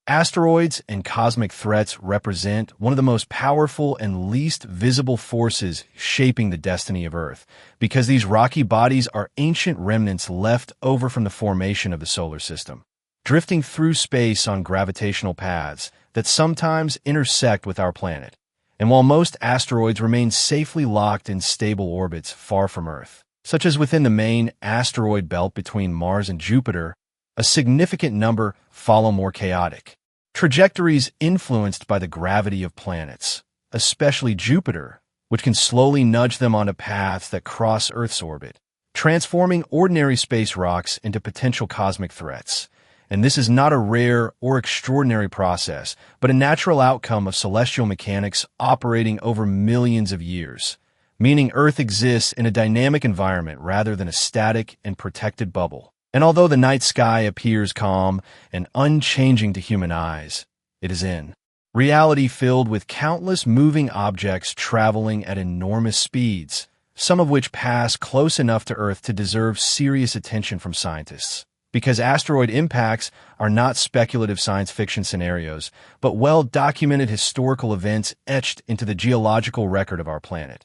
Asteroids and cosmic threats represent one of the most powerful and least visible forces shaping the destiny of Earth, because these rocky bodies are ancient remnants left over from the formation of the solar system, drifting through space on gravitational paths that sometimes intersect with our planet. And while most asteroids remain safely locked in stable orbits far from Earth, such as within the main asteroid belt between Mars and Jupiter, a significant number follow more chaotic trajectories influenced by the gravity of planets, especially Jupiter, which can slowly nudge them onto paths that cross Earth's orbit, transforming ordinary space rocks into potential cosmic threats. And this is not a rare or extraordinary process, but a natural outcome of celestial mechanics operating over millions of years, meaning Earth exists in a dynamic environment rather than a static and protected bubble. And although the night sky appears calm and unchanging to human eyes, it is in reality filled with countless moving objects traveling at enormous speeds, some of which pass close enough to Earth to deserve serious attention from scientists. Because asteroid impacts are not speculative science fiction scenarios, but well-documented historical events etched into the geological record of our planet,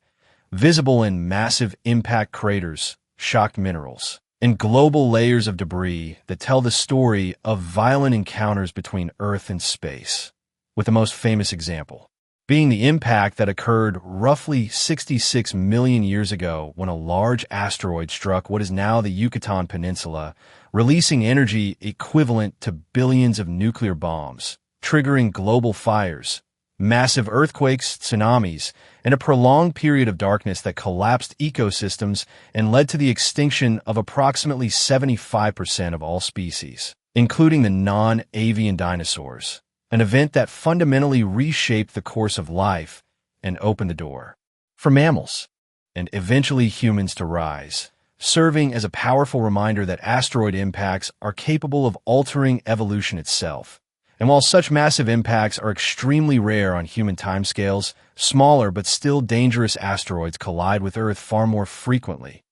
visible in massive impact craters, shocked minerals, and global layers of debris that tell the story of violent encounters between Earth and space, with the most famous example being the impact that occurred roughly 66 million years ago when a large asteroid struck what is now the Yucatan Peninsula, releasing energy equivalent to billions of nuclear bombs, triggering global fires, massive earthquakes, tsunamis, and a prolonged period of darkness that collapsed ecosystems and led to the extinction of approximately 75% of all species, including the non-avian dinosaurs, an event that fundamentally reshaped the course of life and opened the door for mammals and eventually humans to rise, serving as a powerful reminder that asteroid impacts are capable of altering evolution itself. And while such massive impacts are extremely rare on human timescales, smaller but still dangerous asteroids collide with Earth far more frequently,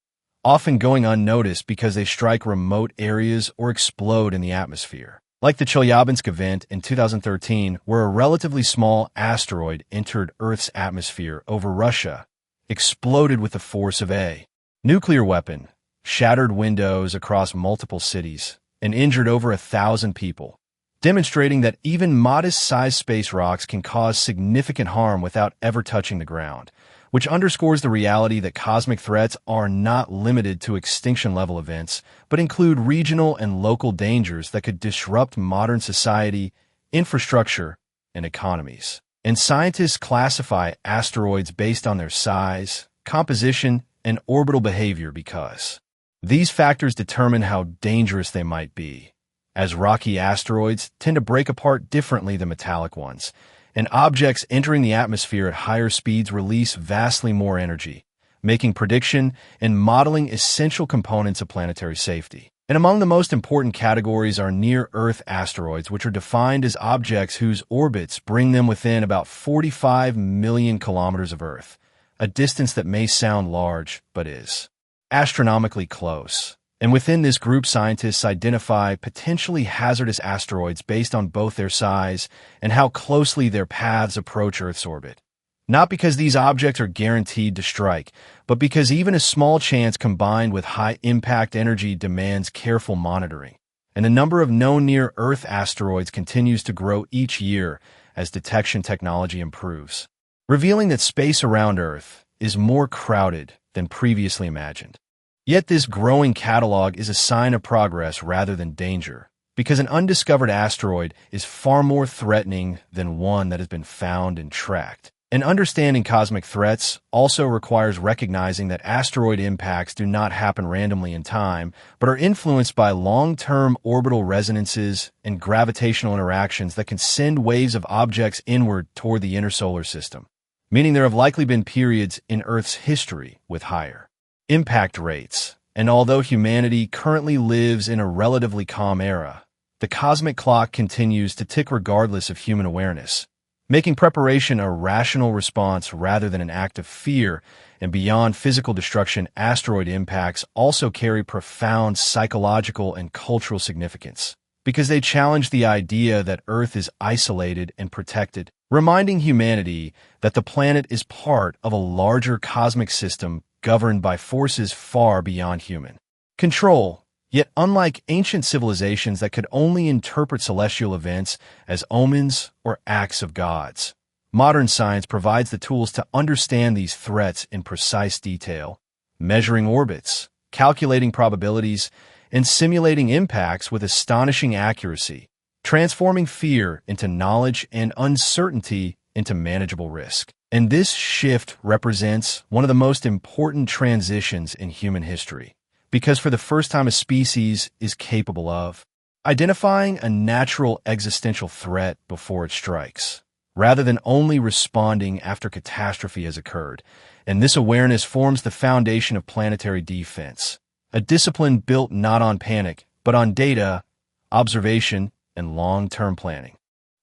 often going unnoticed because they strike remote areas or explode in the atmosphere. Like the Chelyabinsk event in 2013, where a relatively small asteroid entered Earth's atmosphere over Russia, exploded with the force of a nuclear weapon, shattered windows across multiple cities, and injured over 1,000 people, demonstrating that even modest-sized space rocks can cause significant harm without ever touching the ground, which underscores the reality that cosmic threats are not limited to extinction-level events, but include regional and local dangers that could disrupt modern society, infrastructure, and economies. And scientists classify asteroids based on their size, composition, and orbital behavior because these factors determine how dangerous they might be, as rocky asteroids tend to break apart differently than metallic ones, and objects entering the atmosphere at higher speeds release vastly more energy, making prediction and modeling essential components of planetary safety. And among the most important categories are near-Earth asteroids, which are defined as objects whose orbits bring them within about 45 million kilometers of Earth, a distance that may sound large, but is astronomically close. And within this group, scientists identify potentially hazardous asteroids based on both their size and how closely their paths approach Earth's orbit. Not because these objects are guaranteed to strike, but because even a small chance combined with high-impact energy demands careful monitoring. And the number of known near-Earth asteroids continues to grow each year as detection technology improves, revealing that space around Earth is more crowded than previously imagined. Yet this growing catalog is a sign of progress rather than danger, because an undiscovered asteroid is far more threatening than one that has been found and tracked. And understanding cosmic threats also requires recognizing that asteroid impacts do not happen randomly in time, but are influenced by long-term orbital resonances and gravitational interactions that can send waves of objects inward toward the inner solar system, meaning there have likely been periods in Earth's history with higher impact rates. And although humanity currently lives in a relatively calm era, the cosmic clock continues to tick regardless of human awareness, making preparation a rational response rather than an act of fear. And beyond physical destruction, asteroid impacts also carry profound psychological and cultural significance, because they challenge the idea that Earth is isolated and protected, reminding humanity that the planet is part of a larger cosmic system governed by forces far beyond human control. Yet, unlike ancient civilizations that could only interpret celestial events as omens or acts of gods, modern science provides the tools to understand these threats in precise detail, measuring orbits, calculating probabilities, and simulating impacts with astonishing accuracy, transforming fear into knowledge and uncertainty into manageable risk. And this shift represents one of the most important transitions in human history, because for the first time a species is capable of identifying a natural existential threat before it strikes, rather than only responding after catastrophe has occurred. And this awareness forms the foundation of planetary defense, a discipline built not on panic, but on data, observation, and long-term planning.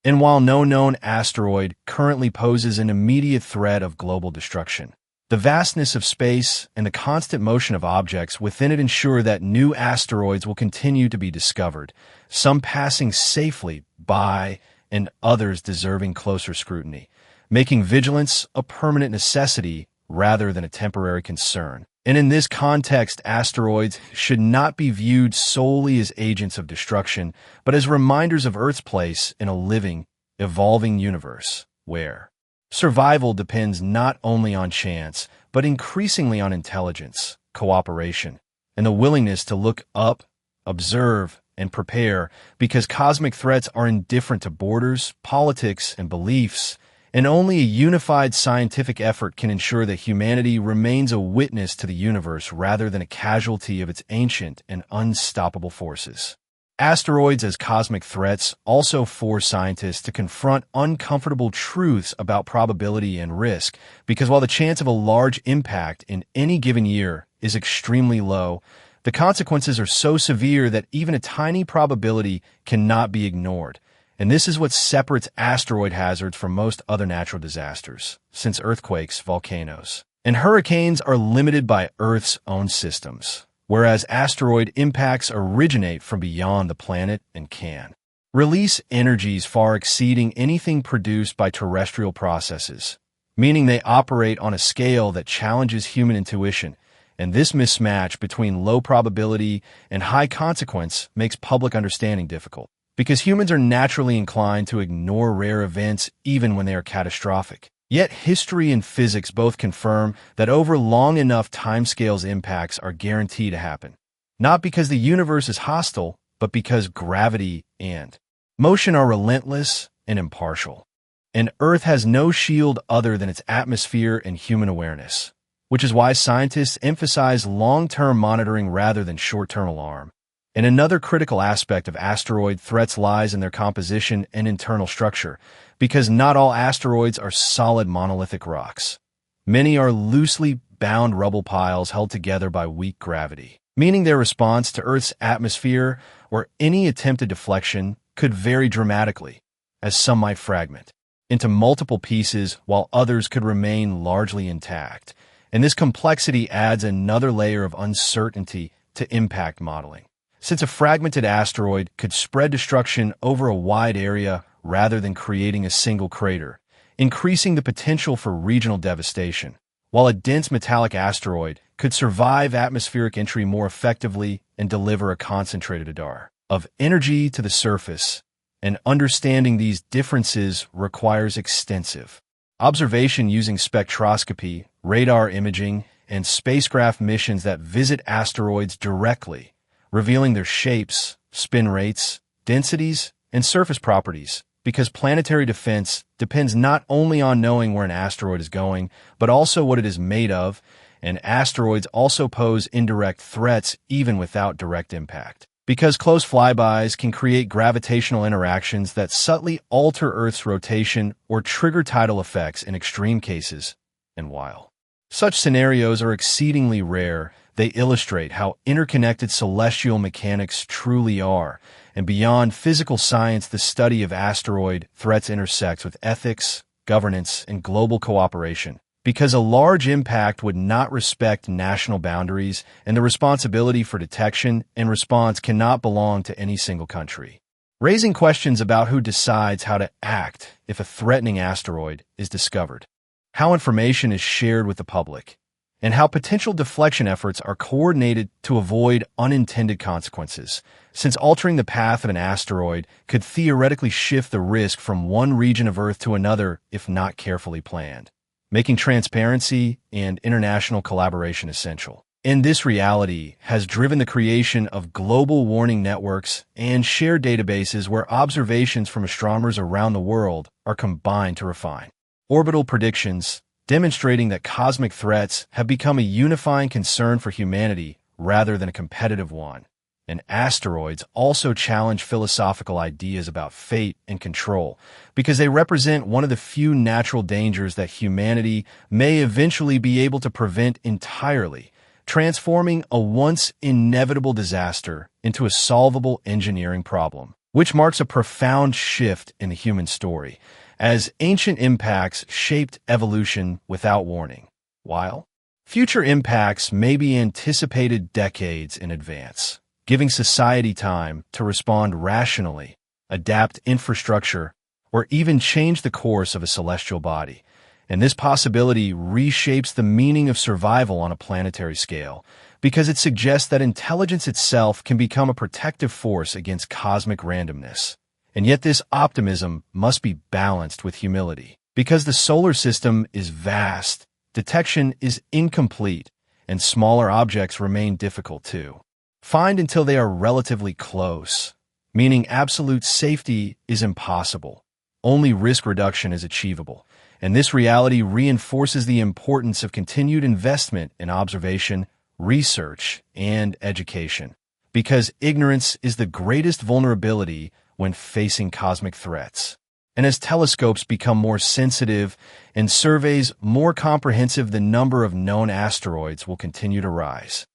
And while no known asteroid currently poses an immediate threat of global destruction, the vastness of space and the constant motion of objects within it ensure that new asteroids will continue to be discovered, some passing safely by and others deserving closer scrutiny, making vigilance a permanent necessity rather than a temporary concern. And in this context, asteroids should not be viewed solely as agents of destruction, but as reminders of Earth's place in a living, evolving universe, where survival depends not only on chance, but increasingly on intelligence, cooperation, and the willingness to look up, observe, and prepare, because cosmic threats are indifferent to borders, politics, and beliefs, and only a unified scientific effort can ensure that humanity remains a witness to the universe rather than a casualty of its ancient and unstoppable forces. Asteroids as cosmic threats also force scientists to confront uncomfortable truths about probability and risk, because while the chance of a large impact in any given year is extremely low, the consequences are so severe that even a tiny probability cannot be ignored. And this is what separates asteroid hazards from most other natural disasters, since earthquakes, volcanoes, and hurricanes are limited by Earth's own systems, whereas asteroid impacts originate from beyond the planet and can release energies far exceeding anything produced by terrestrial processes, meaning they operate on a scale that challenges human intuition. And this mismatch between low probability and high consequence makes public understanding difficult, because humans are naturally inclined to ignore rare events even when they are catastrophic. Yet history and physics both confirm that over long enough timescales impacts are guaranteed to happen, not because the universe is hostile, but because gravity and motion are relentless and impartial. And Earth has no shield other than its atmosphere and human awareness, which is why scientists emphasize long-term monitoring rather than short-term alarm. And another critical aspect of asteroid threats lies in their composition and internal structure, because not all asteroids are solid monolithic rocks. Many are loosely bound rubble piles held together by weak gravity, meaning their response to Earth's atmosphere or any attempted deflection could vary dramatically, as some might fragment into multiple pieces while others could remain largely intact. And this complexity adds another layer of uncertainty to impact modeling, since a fragmented asteroid could spread destruction over a wide area rather than creating a single crater, increasing the potential for regional devastation, while a dense metallic asteroid could survive atmospheric entry more effectively and deliver a concentrated adar of energy to the surface. And understanding these differences requires extensive observation using spectroscopy, radar imaging, and spacecraft missions that visit asteroids directly, revealing their shapes, spin rates, densities, and surface properties, because planetary defense depends not only on knowing where an asteroid is going, but also what it is made of, and asteroids also pose indirect threats even without direct impact, because close flybys can create gravitational interactions that subtly alter Earth's rotation or trigger tidal effects in extreme cases. And while such scenarios are exceedingly rare, they illustrate how interconnected celestial mechanics truly are, and beyond physical science, the study of asteroid threats intersects with ethics, governance, and global cooperation, because a large impact would not respect national boundaries, and the responsibility for detection and response cannot belong to any single country. raising questions about who decides how to act if a threatening asteroid is discovered, how information is shared with the public, and how potential deflection efforts are coordinated to avoid unintended consequences, since altering the path of an asteroid could theoretically shift the risk from one region of Earth to another if not carefully planned, making transparency and international collaboration essential. And this reality has driven the creation of global warning networks and shared databases where observations from astronomers around the world are combined to refine orbital predictions, demonstrating that cosmic threats have become a unifying concern for humanity rather than a competitive one. And asteroids also challenge philosophical ideas about fate and control, because they represent one of the few natural dangers that humanity may eventually be able to prevent entirely, transforming a once inevitable disaster into a solvable engineering problem, which marks a profound shift in the human story, as ancient impacts shaped evolution without warning, while future impacts may be anticipated decades in advance, giving society time to respond rationally, adapt infrastructure, or even change the course of a celestial body. And this possibility reshapes the meaning of survival on a planetary scale, because it suggests that intelligence itself can become a protective force against cosmic randomness. And yet this optimism must be balanced with humility, because the solar system is vast, detection is incomplete, and smaller objects remain difficult to find until they are relatively close, meaning absolute safety is impossible. Only risk reduction is achievable. And this reality reinforces the importance of continued investment in observation, research, and education, because ignorance is the greatest vulnerability when facing cosmic threats. And as telescopes become more sensitive and surveys more comprehensive, the number of known asteroids will continue to rise.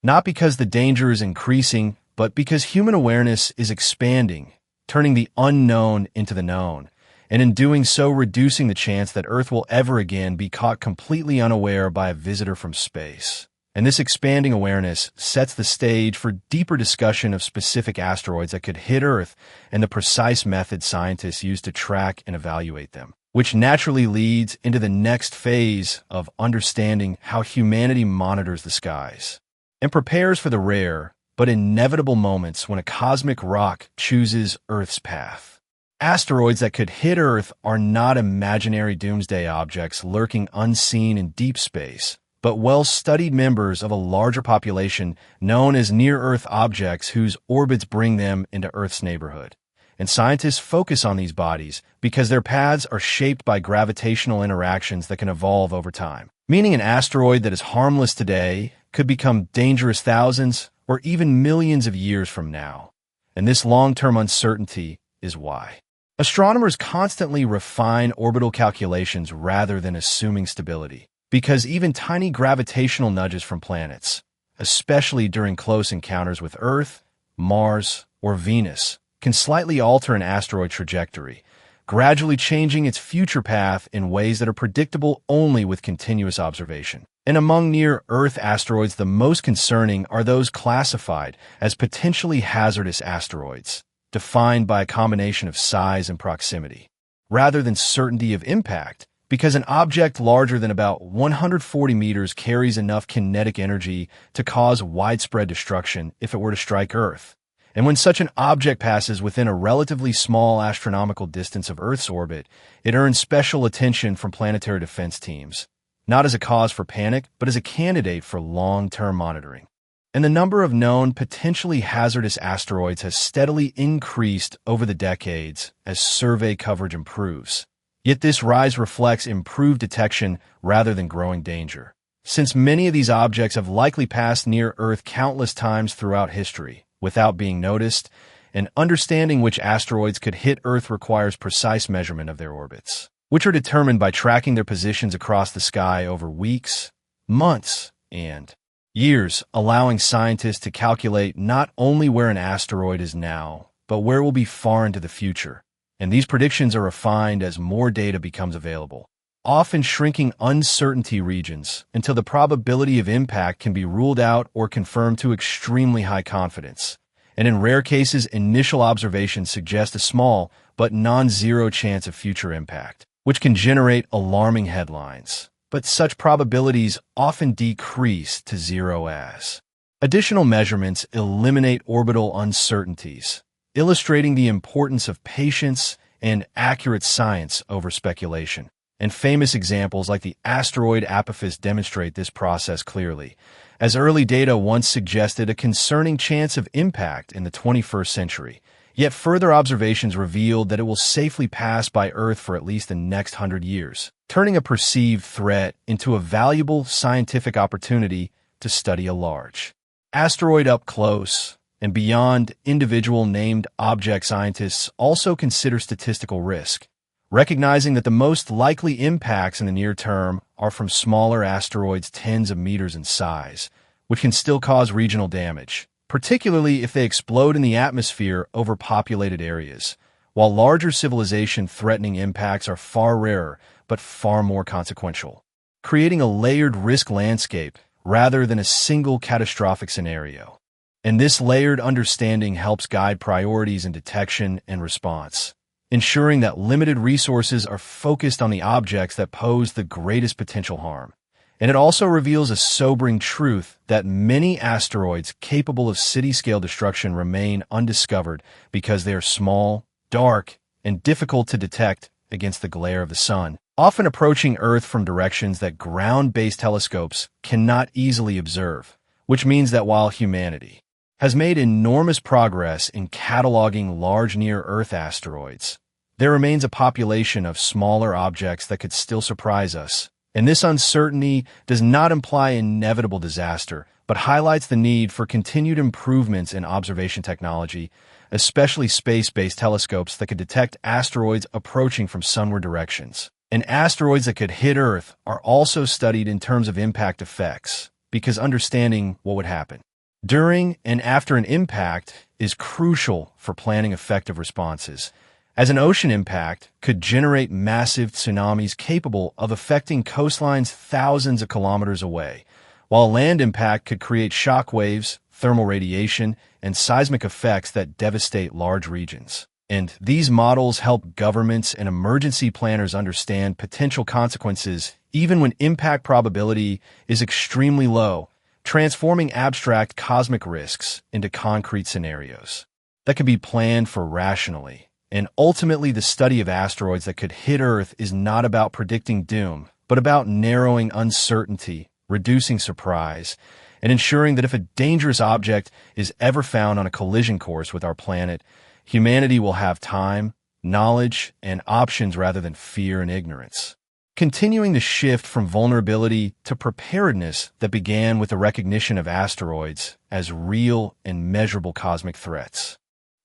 Not because the danger is increasing, but because human awareness is expanding, turning the unknown into the known, and in doing so reducing the chance that Earth will ever again be caught completely unaware by a visitor from space. And this expanding awareness sets the stage for deeper discussion of specific asteroids that could hit Earth and the precise methods scientists use to track and evaluate them, which naturally leads into the next phase of understanding how humanity monitors the skies and prepares for the rare but inevitable moments when a cosmic rock chooses Earth's path. Asteroids that could hit Earth are not imaginary doomsday objects lurking unseen in deep space, but well-studied members of a larger population known as near-Earth objects whose orbits bring them into Earth's neighborhood. And scientists focus on these bodies because their paths are shaped by gravitational interactions that can evolve over time, meaning an asteroid that is harmless today could become dangerous thousands or even millions of years from now. And this long-term uncertainty is why astronomers constantly refine orbital calculations rather than assuming stability. Because even tiny gravitational nudges from planets, especially during close encounters with Earth, Mars, or Venus, can slightly alter an asteroid trajectory, gradually changing its future path in ways that are predictable only with continuous observation. And among near-Earth asteroids, the most concerning are those classified as potentially hazardous asteroids, defined by a combination of size and proximity, rather than certainty of impact, because an object larger than about 140 meters carries enough kinetic energy to cause widespread destruction if it were to strike Earth. And when such an object passes within a relatively small astronomical distance of Earth's orbit, it earns special attention from planetary defense teams, not as a cause for panic, but as a candidate for long-term monitoring. And the number of known potentially hazardous asteroids has steadily increased over the decades as survey coverage improves. Yet this rise reflects improved detection rather than growing danger, since many of these objects have likely passed near Earth countless times throughout history without being noticed, and understanding which asteroids could hit Earth requires precise measurement of their orbits, which are determined by tracking their positions across the sky over weeks, months, and years, allowing scientists to calculate not only where an asteroid is now, but where it will be far into the future. And these predictions are refined as more data becomes available, often shrinking uncertainty regions until the probability of impact can be ruled out or confirmed to extremely high confidence. and in rare cases, initial observations suggest a small but non-zero chance of future impact, which can generate alarming headlines. But such probabilities often decrease to zero as additional measurements eliminate orbital uncertainties, illustrating the importance of patience and accurate science over speculation. And famous examples like the asteroid Apophis demonstrate this process clearly, as early data once suggested a concerning chance of impact in the 21st century. Yet further observations revealed that it will safely pass by Earth for at least the next 100 years, turning a perceived threat into a valuable scientific opportunity to study a large asteroid up close. And beyond individual named object, scientists also consider statistical risk, recognizing that the most likely impacts in the near term are from smaller asteroids tens of meters in size, which can still cause regional damage, particularly if they explode in the atmosphere over populated areas, while larger civilization-threatening impacts are far rarer but far more consequential, creating a layered risk landscape rather than a single catastrophic scenario. And this layered understanding helps guide priorities in detection and response, ensuring that limited resources are focused on the objects that pose the greatest potential harm. And it also reveals a sobering truth that many asteroids capable of city-scale destruction remain undiscovered because they are small, dark, and difficult to detect against the glare of the sun, often approaching Earth from directions that ground-based telescopes cannot easily observe, which means that while humanity has made enormous progress in cataloging large near-Earth asteroids, there remains a population of smaller objects that could still surprise us. And this uncertainty does not imply inevitable disaster, but highlights the need for continued improvements in observation technology, especially space-based telescopes that could detect asteroids approaching from sunward directions. And asteroids that could hit Earth are also studied in terms of impact effects, because understanding what would happen during and after an impact is crucial for planning effective responses, as an ocean impact could generate massive tsunamis capable of affecting coastlines thousands of kilometers away, while a land impact could create shock waves, thermal radiation, and seismic effects that devastate large regions. And these models help governments and emergency planners understand potential consequences even when impact probability is extremely low, transforming abstract cosmic risks into concrete scenarios that can be planned for rationally. And ultimately, the study of asteroids that could hit Earth is not about predicting doom, but about narrowing uncertainty, reducing surprise, and ensuring that if a dangerous object is ever found on a collision course with our planet, humanity will have time, knowledge, and options rather than fear and ignorance. Continuing the shift from vulnerability to preparedness that began with the recognition of asteroids as real and measurable cosmic threats.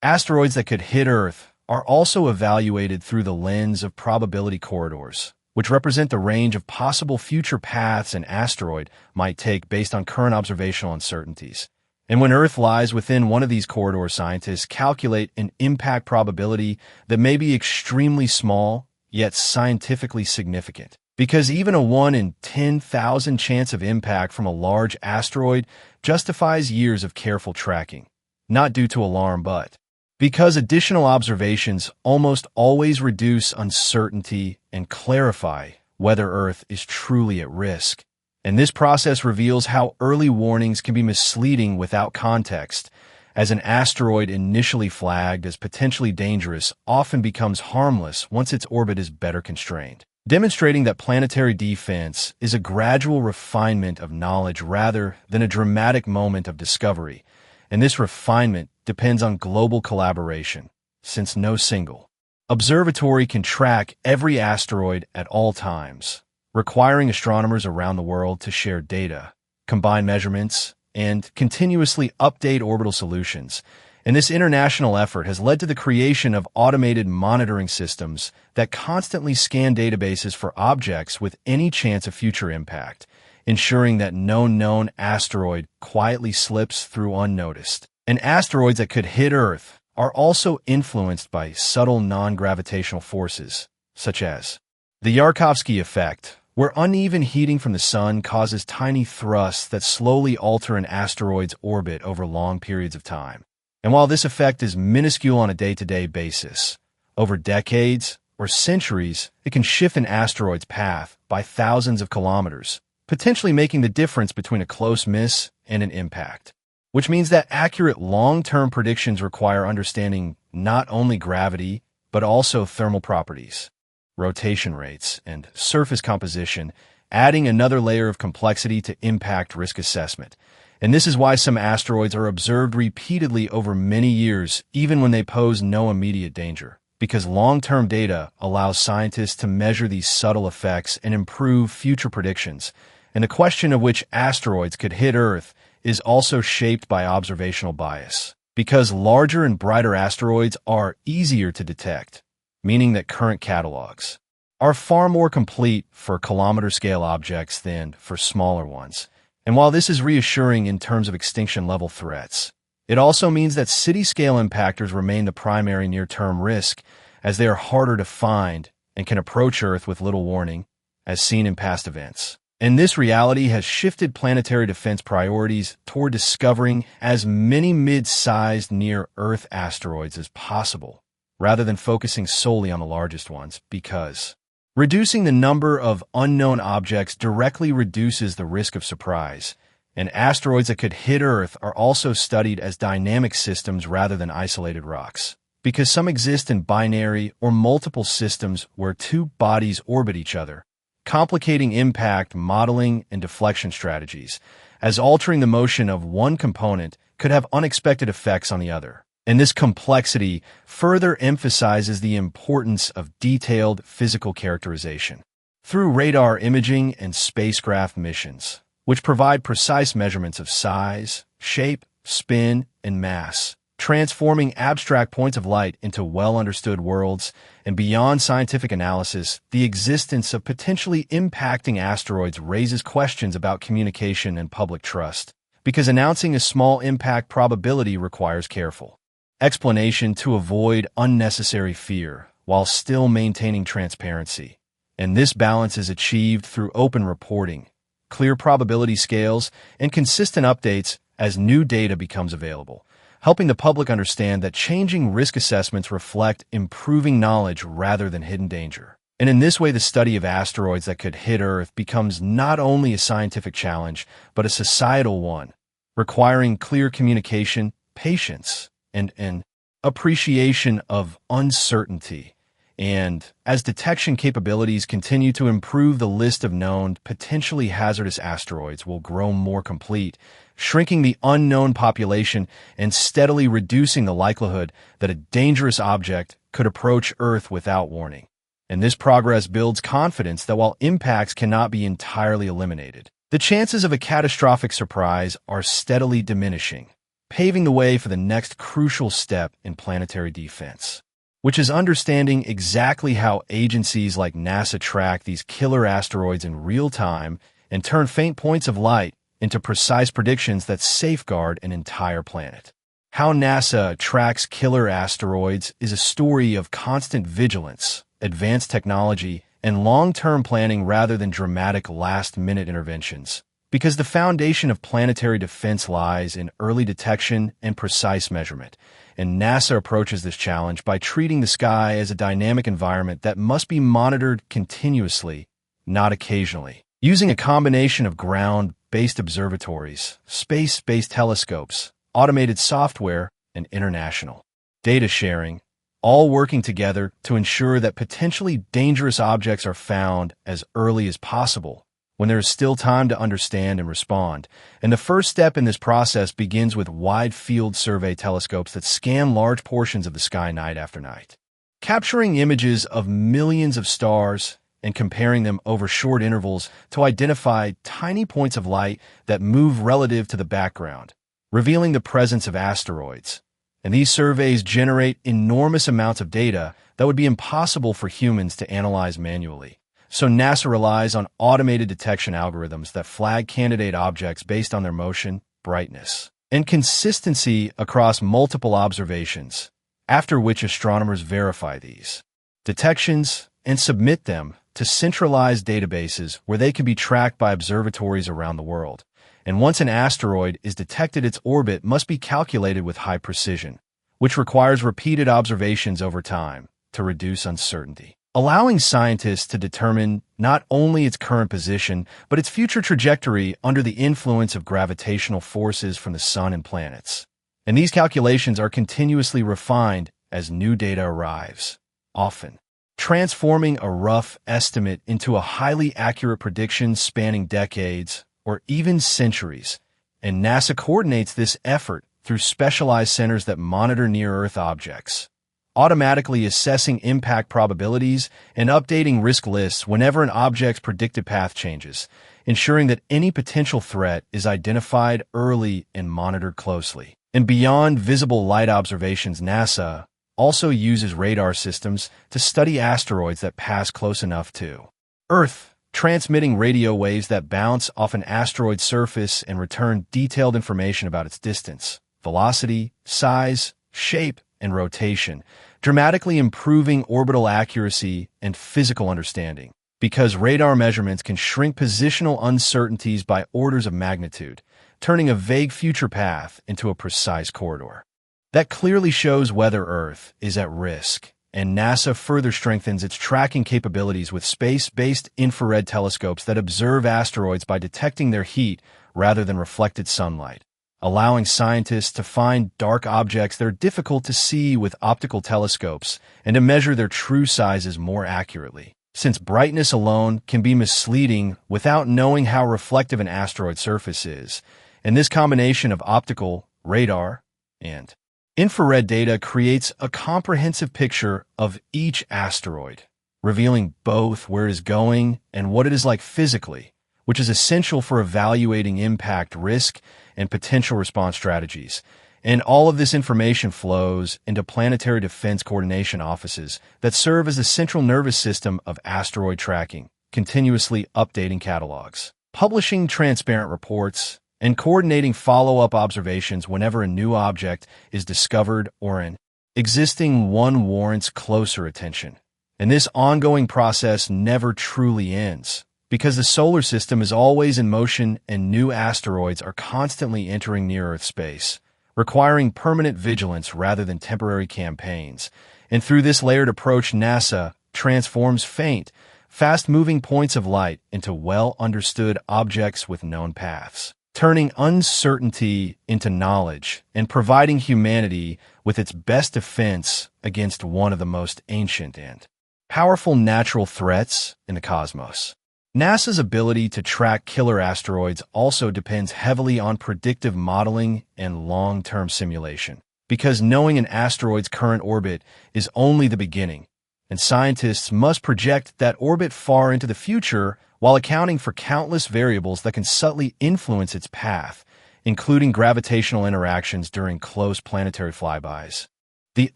Asteroids that could hit Earth are also evaluated through the lens of probability corridors, which represent the range of possible future paths an asteroid might take based on current observational uncertainties. And when Earth lies within one of these corridors, scientists calculate an impact probability that may be extremely small, yet scientifically significant. Because even a 1 in 10,000 chance of impact from a large asteroid justifies years of careful tracking, not due to alarm, but because additional observations almost always reduce uncertainty and clarify whether Earth is truly at risk. And this process reveals how early warnings can be misleading without context, as an asteroid initially flagged as potentially dangerous often becomes harmless once its orbit is better constrained, demonstrating that planetary defense is a gradual refinement of knowledge rather than a dramatic moment of discovery. And this refinement depends on global collaboration, since no single observatory can track every asteroid at all times, requiring astronomers around the world to share data, combine measurements, and continuously update orbital solutions. And this international effort has led to the creation of automated monitoring systems that constantly scan databases for objects with any chance of future impact, ensuring that no known asteroid quietly slips through unnoticed. And asteroids that could hit Earth are also influenced by subtle non-gravitational forces, such as the Yarkovsky effect, where uneven heating from the sun causes tiny thrusts that slowly alter an asteroid's orbit over long periods of time. And while this effect is minuscule on a day-to-day basis, over decades or centuries, it can shift an asteroid's path by thousands of kilometers, potentially making the difference between a close miss and an impact. Which means that accurate long-term predictions require understanding not only gravity, but also thermal properties, rotation rates, and surface composition, adding another layer of complexity to impact risk assessment. And this is why some asteroids are observed repeatedly over many years, even when they pose no immediate danger, because long-term data allows scientists to measure these subtle effects and improve future predictions. And the question of which asteroids could hit Earth is also shaped by observational bias, because larger and brighter asteroids are easier to detect, meaning that current catalogs are far more complete for kilometer-scale objects than for smaller ones. And while this is reassuring in terms of extinction-level threats, it also means that city-scale impactors remain the primary near-term risk, as they are harder to find and can approach Earth with little warning, as seen in past events. And this reality has shifted planetary defense priorities toward discovering as many mid-sized near-Earth asteroids as possible, rather than focusing solely on the largest ones, because reducing the number of unknown objects directly reduces the risk of surprise, and asteroids that could hit Earth are also studied as dynamic systems rather than isolated rocks, because some exist in binary or multiple systems where two bodies orbit each other, complicating impact modeling and deflection strategies, as altering the motion of one component could have unexpected effects on the other. And this complexity further emphasizes the importance of detailed physical characterization through radar imaging and spacecraft missions, which provide precise measurements of size, shape, spin, and mass, transforming abstract points of light into well-understood worlds. And beyond scientific analysis, the existence of potentially impacting asteroids raises questions about communication and public trust, because announcing a small impact probability requires careful explanation to avoid unnecessary fear while still maintaining transparency. And this balance is achieved through open reporting, clear probability scales, and consistent updates as new data becomes available, helping the public understand that changing risk assessments reflect improving knowledge rather than hidden danger. And in this way, the study of asteroids that could hit Earth becomes not only a scientific challenge, but a societal one, requiring clear communication, patience, and an appreciation of uncertainty. And as detection capabilities continue to improve, the list of known, potentially hazardous asteroids will grow more complete, shrinking the unknown population and steadily reducing the likelihood that a dangerous object could approach Earth without warning. And this progress builds confidence that while impacts cannot be entirely eliminated, the chances of a catastrophic surprise are steadily diminishing, paving the way for the next crucial step in planetary defense, which is understanding exactly how agencies like NASA track these killer asteroids in real time and turn faint points of light into precise predictions that safeguard an entire planet. How NASA tracks killer asteroids is a story of constant vigilance, advanced technology, and long-term planning rather than dramatic last-minute interventions, because the foundation of planetary defense lies in early detection and precise measurement. And NASA approaches this challenge by treating the sky as a dynamic environment that must be monitored continuously, not occasionally, using a combination of ground-based observatories, space-based telescopes, automated software, and international data sharing, all working together to ensure that potentially dangerous objects are found as early as possible, when there is still time to understand and respond. And the first step in this process begins with wide-field survey telescopes that scan large portions of the sky night after night, capturing images of millions of stars and comparing them over short intervals to identify tiny points of light that move relative to the background, revealing the presence of asteroids. And these surveys generate enormous amounts of data that would be impossible for humans to analyze manually. So NASA relies on automated detection algorithms that flag candidate objects based on their motion, brightness, and consistency across multiple observations, after which astronomers verify these detections and submit them to centralized databases where they can be tracked by observatories around the world. And once an asteroid is detected, its orbit must be calculated with high precision, which requires repeated observations over time to reduce uncertainty, allowing scientists to determine not only its current position, but its future trajectory under the influence of gravitational forces from the sun and planets. And these calculations are continuously refined as new data arrives, often transforming a rough estimate into a highly accurate prediction spanning decades or even centuries. And NASA coordinates this effort through specialized centers that monitor near-Earth objects, automatically assessing impact probabilities and updating risk lists whenever an object's predicted path changes, ensuring that any potential threat is identified early and monitored closely. And beyond visible light observations, NASA also uses radar systems to study asteroids that pass close enough to Earth, transmitting radio waves that bounce off an asteroid's surface and return detailed information about its distance, velocity, size, shape, and rotation, dramatically improving orbital accuracy and physical understanding. Because radar measurements can shrink positional uncertainties by orders of magnitude, turning a vague future path into a precise corridor. That clearly shows whether Earth is at risk, and NASA further strengthens its tracking capabilities with space-based infrared telescopes that observe asteroids by detecting their heat rather than reflected sunlight, allowing scientists to find dark objects that are difficult to see with optical telescopes and to measure their true sizes more accurately. Since brightness alone can be misleading without knowing how reflective an asteroid surface is, and this combination of optical, radar, and infrared data creates a comprehensive picture of each asteroid, revealing both where it is going and what it is like physically, which is essential for evaluating impact, risk, and potential response strategies. And all of this information flows into planetary defense coordination offices that serve as the central nervous system of asteroid tracking, continuously updating catalogs, publishing transparent reports, and coordinating follow-up observations whenever a new object is discovered or an existing one warrants closer attention. And this ongoing process never truly ends, because the solar system is always in motion and new asteroids are constantly entering near-Earth space, requiring permanent vigilance rather than temporary campaigns. And through this layered approach, NASA transforms faint, fast-moving points of light into well-understood objects with known paths, turning uncertainty into knowledge and providing humanity with its best defense against one of the most ancient and powerful natural threats in the cosmos. NASA's ability to track killer asteroids also depends heavily on predictive modeling and long-term simulation, because knowing an asteroid's current orbit is only the beginning, and scientists must project that orbit far into the future while accounting for countless variables that can subtly influence its path, including gravitational interactions during close planetary flybys, the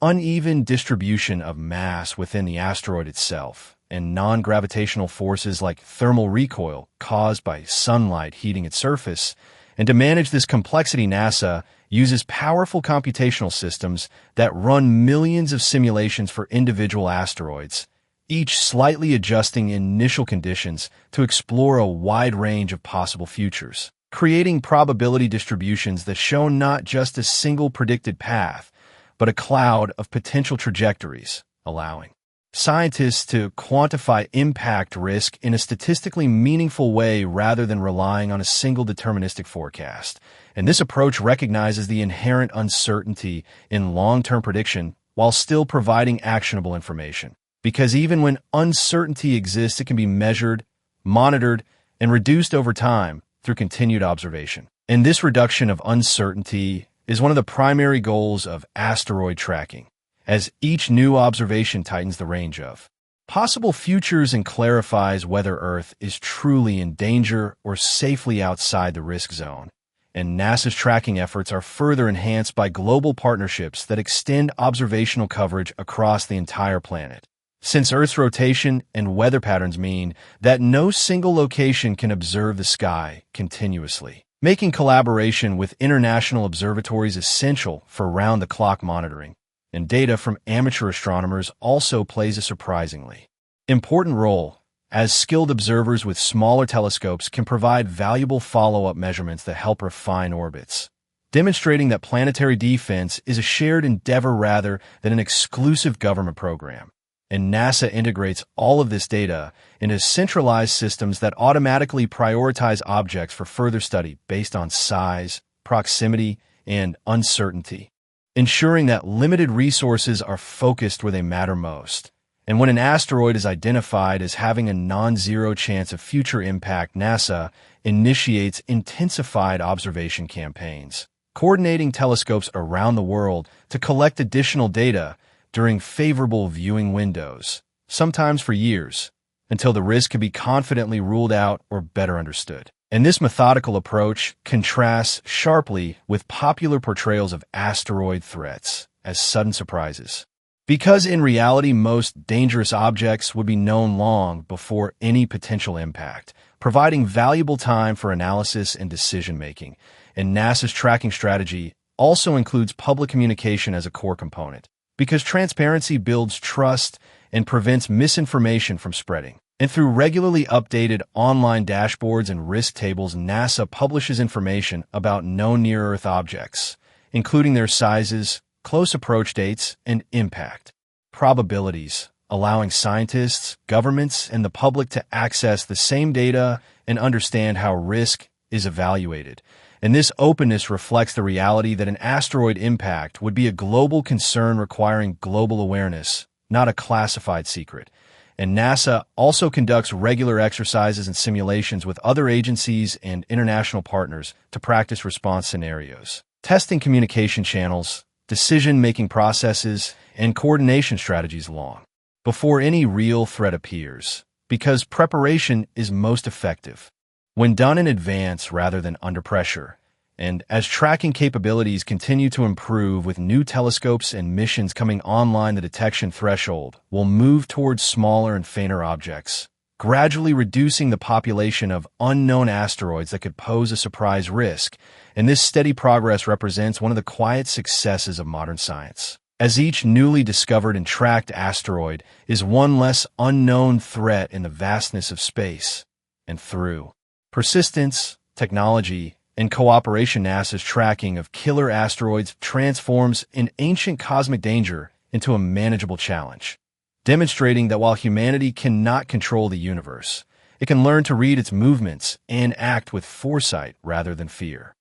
uneven distribution of mass within the asteroid itself, and non-gravitational forces like thermal recoil caused by sunlight heating its surface. And to manage this complexity, NASA uses powerful computational systems that run millions of simulations for individual asteroids, each slightly adjusting initial conditions to explore a wide range of possible futures, creating probability distributions that show not just a single predicted path, but a cloud of potential trajectories, allowing scientists to quantify impact risk in a statistically meaningful way rather than relying on a single deterministic forecast. And this approach recognizes the inherent uncertainty in long-term prediction while still providing actionable information. Because even when uncertainty exists, it can be measured, monitored, and reduced over time through continued observation. And this reduction of uncertainty is one of the primary goals of asteroid tracking, as each new observation tightens the range of possible futures and clarifies whether Earth is truly in danger or safely outside the risk zone. And NASA's tracking efforts are further enhanced by global partnerships that extend observational coverage across the entire planet. Since Earth's rotation and weather patterns mean that no single location can observe the sky continuously, making collaboration with international observatories essential for round-the-clock monitoring. And data from amateur astronomers also plays a surprisingly important role, as skilled observers with smaller telescopes can provide valuable follow-up measurements that help refine orbits, demonstrating that planetary defense is a shared endeavor rather than an exclusive government program. And NASA integrates all of this data into centralized systems that automatically prioritize objects for further study based on size, proximity, and uncertainty, ensuring that limited resources are focused where they matter most. And when an asteroid is identified as having a non-zero chance of future impact, NASA initiates intensified observation campaigns, coordinating telescopes around the world to collect additional data during favorable viewing windows, sometimes for years, until the risk can be confidently ruled out or better understood. And this methodical approach contrasts sharply with popular portrayals of asteroid threats as sudden surprises, because in reality most dangerous objects would be known long before any potential impact, providing valuable time for analysis and decision-making. And NASA's tracking strategy also includes public communication as a core component, because transparency builds trust and prevents misinformation from spreading. And through regularly updated online dashboards and risk tables, NASA publishes information about known near-Earth objects, including their sizes, close approach dates, and impact probabilities, allowing scientists, governments, and the public to access the same data and understand how risk is evaluated. And this openness reflects the reality that an asteroid impact would be a global concern requiring global awareness, not a classified secret. And NASA also conducts regular exercises and simulations with other agencies and international partners to practice response scenarios, testing communication channels, decision-making processes, and coordination strategies long before any real threat appears, because preparation is most effective when done in advance rather than under pressure. And as tracking capabilities continue to improve with new telescopes and missions coming online, the detection threshold will move towards smaller and fainter objects, gradually reducing the population of unknown asteroids that could pose a surprise risk. And this steady progress represents one of the quiet successes of modern science, as each newly discovered and tracked asteroid is one less unknown threat in the vastness of space. And through persistence, technology, and cooperation, NASA's tracking of killer asteroids transforms an ancient cosmic danger into a manageable challenge, demonstrating that while humanity cannot control the universe, it can learn to read its movements and act with foresight rather than fear.